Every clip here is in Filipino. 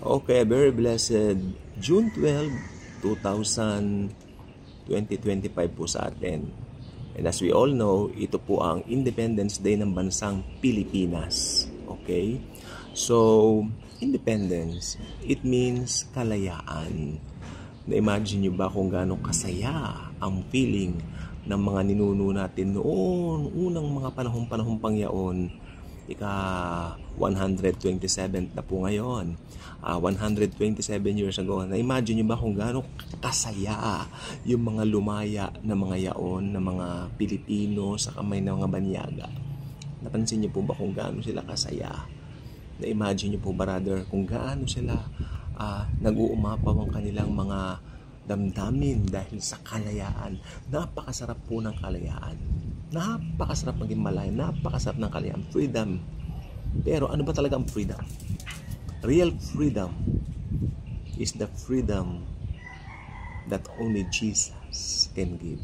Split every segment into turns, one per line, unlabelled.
Okay, very blessed June 12, 2025 po sa atin. And as we all know, ito po ang Independence Day ng bansang Pilipinas. Okay? So, independence, it means kalayaan. Na-imagine nyo ba kung gaano kasaya ang feeling ng mga ninuno natin noon, unang mga panahong pangyaon, ika-127 na po ngayon, 127 years ago. Na-imagine nyo ba kung gaano kasaya yung mga lumaya na mga yaon, na mga Pilipino sa kamay ng mga banyaga? Napansin nyo po ba kung gaano sila kasaya? Na-imagine nyo po, brother, kung gaano sila nag-uumapaw ang kanilang mga damdamin dahil sa kalayaan. Napakasarap po ng kalayaan. Napakasarap maging malaya. Napakasarap ng kalayaan. Freedom. Pero ano ba talaga ang freedom? Real freedom is the freedom that only Jesus can give.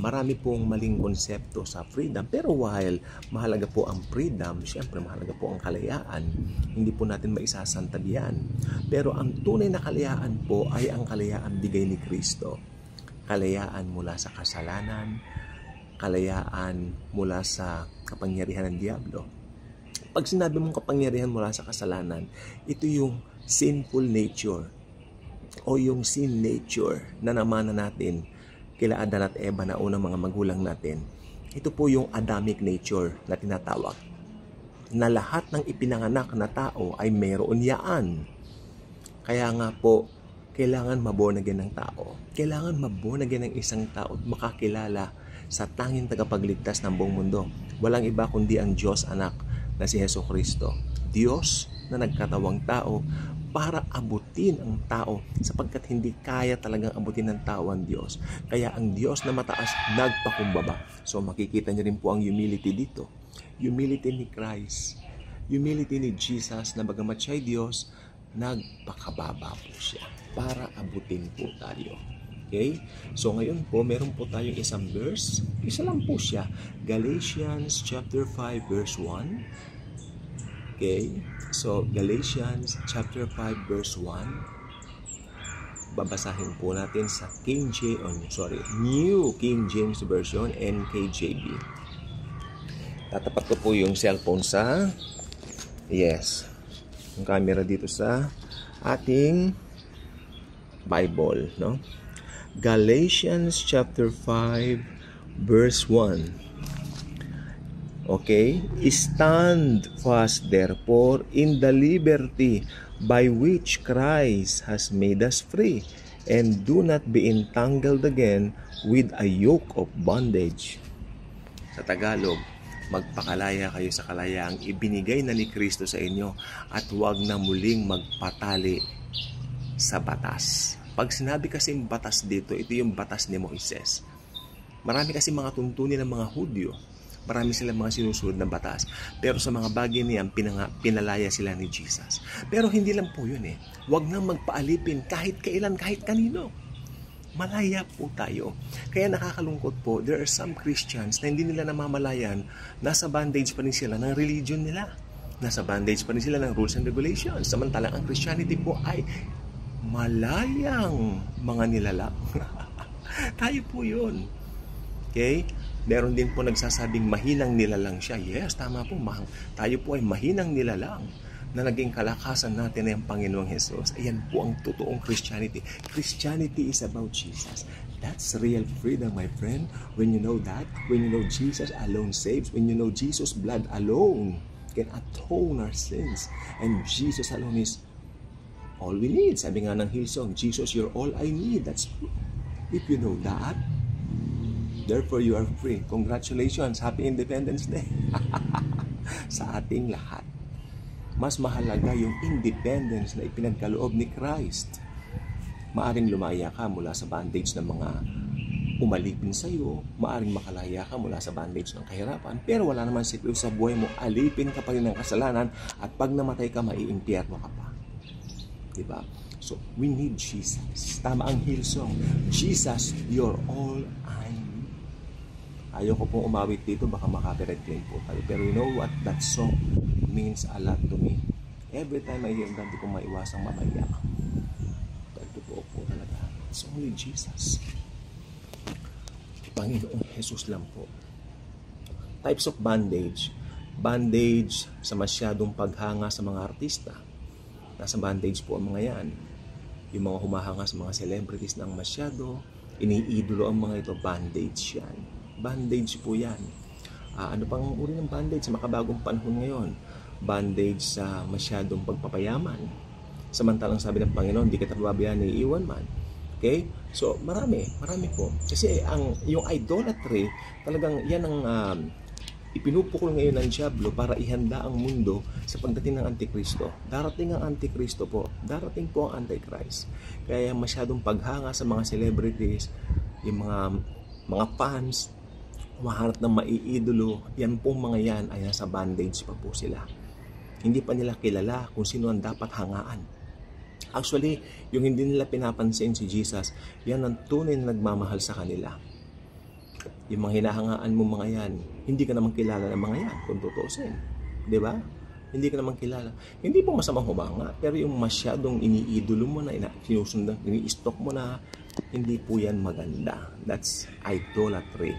Marami pong maling konsepto sa freedom, pero while mahalaga po ang freedom, siyempre mahalaga po ang kalayaan. Hindi po natin maisasantabihan. Pero ang tunay na kalayaan po ay ang kalayaan bigay ni Kristo. Kalayaan mula sa kasalanan, kalayaan mula sa kapangyarihan ng Diablo. Pag sinabi mong kapangyarihan mula sa kasalanan, ito yung sinful nature o yung sin nature na namana natin kila Adan at Eva na unang mga magulang natin. Ito po yung Adamic nature na tinatawag. Na lahat ng ipinanganak na tao ay meron yaan. Kaya nga po, kailangan maborn again ng tao. Kailangan maborn again ng isang tao at makakilala sa tanging tagapagligtas ng buong mundo. Walang iba kundi ang Diyos anak na si Jesucristo. Diyos na nagkatawang tao para abutin ang tao sapagkat hindi kaya talagang abutin ng tao ang Diyos. Kaya ang Diyos na mataas nagpakumbaba. So makikita niyo rin po ang humility dito. Humility ni Christ. Humility ni Jesus na bagamat siya'y Diyos, nagpakababa po siya para abutin po tayo. Okay? So ngayon po, meron po tayong isang verse. Isa lang po siya. Galatians chapter 5 verse 1. Okay? So, Galatians chapter 5 verse 1. Babasahin po natin sa New King James Version, NKJV. Tatapat ko po yung cellphone sa yung camera dito sa ating Bible, no? Galatians chapter 5 verse 1. Okay? Stand fast therefore in the liberty by which Christ has made us free, and do not be entangled again with a yoke of bondage. Sa Tagalog, magpakalaya kayo sa kalayaang ibinigay na ni Kristo sa inyo at huwag na muling magpatali sa batas. Pag sinabi kasing batas dito, ito yung batas ni Moises. Marami kasi mga tuntunin ng mga Hudyo. Marami silang mga sinusunod na batas. Pero sa mga bagay niyan, pinalaya sila ni Jesus. Pero hindi lang po yun eh. Huwag nang magpaalipin kahit kailan, kahit kanino. Malaya po tayo. Kaya nakakalungkot po, there are some Christians na hindi nila namamalayan, nasa bandage pa rin sila ng religion nila. Nasa bandage pa rin sila ng rules and regulations. Samantalang ang Christianity po ay malayang mga nilalang. Tayo po yun. Okay? Meron din po nagsasabing mahinang nilalang siya. Yes, tama po. Tayo po ay mahinang nilalang na naging kalakasan natin ay ang Panginoong Jesus. Ayan po ang totoong Christianity. Christianity is about Jesus. That's real freedom, my friend. When you know that, when you know Jesus alone saves, when you know Jesus' blood alone can atone our sins, and Jesus alone is all we need. Sabi nga ng Hillsong, Jesus, you're all I need. That's true. If you know that, therefore you are free. Congratulations, happy Independence Day. Sa ating lahat. Mas mahalaga yung independence na ipinagkaloob ni Christ. Maaring lumaya ka mula sa bandage ng mga umalipin sa iyo. Maaring makalaya ka mula sa bandage ng kahirapan. Pero wala naman siklo sa buhay mo. Alipin ka pa rin ng kasalanan at pag namatay ka, maiimpyerno ka pa. Diba? So, we need Jesus. Tama ang Hillsong. Jesus, you're all I need. Ayoko pong umawit dito, baka makapirate claim po tayo. Pero you know what? That song means a lot to me. Every time I hear that, di ko maiwasang mamayak. Totoo po talaga. It's only Jesus. Panginoong Jesus lang po. Types of bandage. Bandage sa masyadong paghanga sa mga artista. Nasa bandage po ang mga yan. Yung mga humahanga sa mga celebrities ng masyado, iniidolo ang mga ito, bandage yan. Bandage po yan. Ano pang uri ng bandage sa makabagong panahon ngayon? Bandage sa masyadong pagpapayaman. Samantalang sabi ng Panginoon, di kita pababayaan ni iiwan man. Okay? So, marami po. Kasi yung idolatry, talagang yan ang ipinupukol ngayon ng Diablo para ihanda ang mundo sa pagdating ng Antikristo. Darating ang Antikristo po. Darating po ang Antichrist. Kaya masyadong paghanga sa mga celebrities, yung mga fans, umahanap ng maiidolo, yan pong mga yan ay nasa bandage pa po sila. Hindi pa nila kilala kung sino ang dapat hangaan. Actually, yung hindi nila pinapansin si Jesus, yan ang tunay na nagmamahal sa kanila. Yung mga hinahangaan mo mga yan, hindi ka naman kilala ng mga yan, kung tutusin. Diba? Hindi ka naman kilala. Hindi po masamang humanga, pero yung masyadong iniidolo mo na, sinusundan, ini-stalk mo na, hindi po yan maganda. That's idolatry.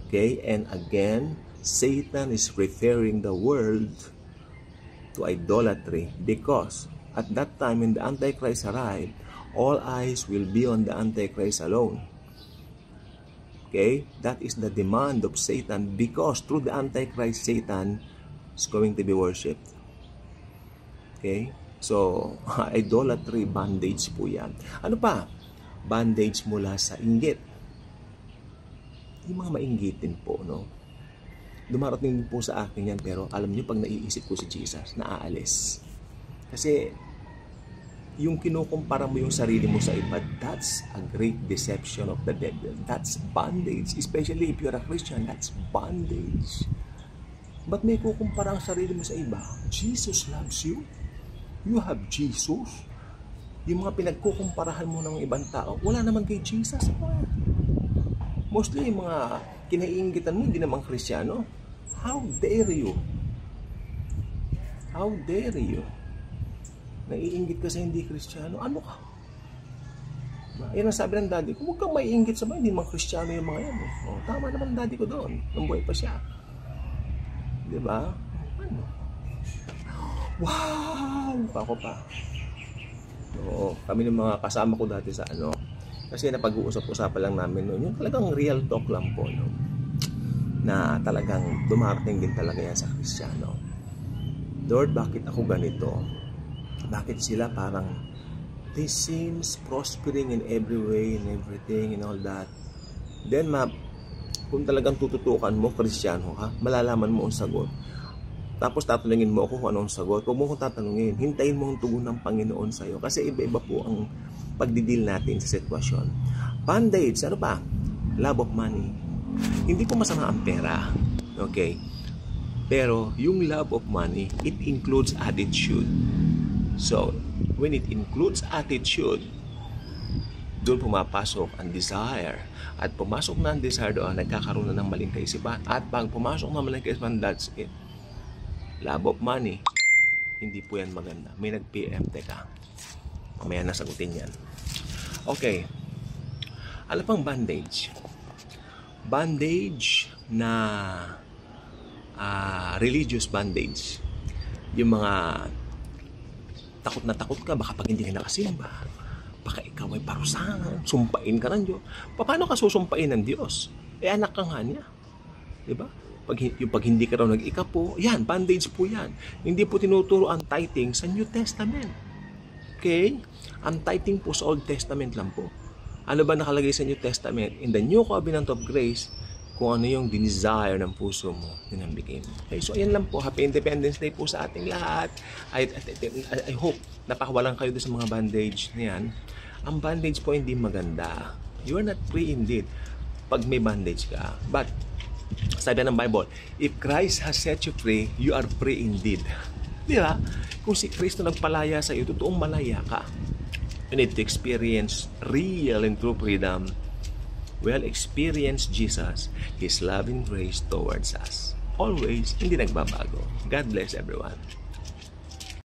Okay? And again, Satan is referring the world to idolatry because at that time when the Antichrist arrived, all eyes will be on the Antichrist alone. Okay? That is the demand of Satan because through the Antichrist, Satan is going to be worshipped. Okay? So, idolatry, bandage po yan. Ano pa? Bandage mula sa inggit. Yung mga mainggitin po, no? Dumarating din po sa akin yan, pero alam niyo, pag naiisip ko si Jesus, naaalis. Kasi, yung kinukumpara mo yung sarili mo sa iba, that's a great deception of the devil. That's bondage. Especially if you're a Christian, that's bondage. Ba't may kukumpara ang sarili mo sa iba? Jesus loves you. You have Jesus. Yung mga pinagkukumparahan mo ng ibang tao, wala naman kay Jesus. Mostly yung mga kinaiinggitan mo, hindi naman Kristiyano. How dare you? How dare you? Naiinggit ka sa hindi Kristiyano? Ano ka? Yan ang sabi ng daddy ko, huwag kang maiinggit sa mga, hindi naman Kristiyano yung mga yan. Oh, tama naman daddy ko doon. Nung buhay pa siya. Diba? Ano? Wow! Ako pa. Oo, kami ng mga kasama ko dati sa ano. Kasi napag-uusap-usapan lang namin noon. Yung talagang real talk lang po. No? Na talagang dumarating din talaga yan sa Kristiyano. Lord, bakit ako ganito? Bakit sila parang they seems prospering in every way and everything and all that. Then kung talagang tututukan mo, Kristiyano ka, malalaman mo ang sagot. Tapos tatanungin mo ako kung anong sagot. Huwag mo kong tatanungin. Hintayin mo ang tugon ng Panginoon sa'yo. Kasi iba-iba po ang pagdidil natin sa sitwasyon. Bandage, ano pa? Love of money. Hindi po masama ang pera. Okay? Pero yung love of money, it includes attitude. So, when it includes attitude, doon pumapasok ang desire. At pumasok na ang desire doon, nagkakaroon na ng maling kaisipan. At pag pumasok na maling kaisipan, that's it. Love of money, hindi po yan maganda. May nag-PM, teka. Mamaya nasagutin yan. Okay. Ano pang bandage? Bandage na religious bandage. Yung mga takot na takot ka, baka pag hindi ka nakasimba, baka ikaw ay parusahan, sumpain ka ng Diyos. Paano ka susumpain ng Diyos? Anak ka nga niya. Diba? Pag hindi ka raw nag-ikapo, yan, bandage po yan. Hindi po tinuturo ang tithing sa New Testament. Okay? Ang tithing po sa Old Testament lang po. Ano ba nakalagay sa New Testament? In the New Covenant of Grace, kung ano yung desire ng puso mo, yun ang bigay mo. Okay, so ayan lang po. Happy Independence Day po sa ating lahat. I hope napakawalan kayo doon sa mga bandage na yan. Ang bandage po hindi maganda. You are not free indeed pag may bandage ka. But, sabi ng Bible, if Christ has set you free, you are free indeed. Di ba? Kung si Kristo nagpalaya sa iyo, totoong malaya ka. You need to experience real and true freedom. Well, experience Jesus, His loving grace towards us. Always, hindi nagbabago. God bless everyone.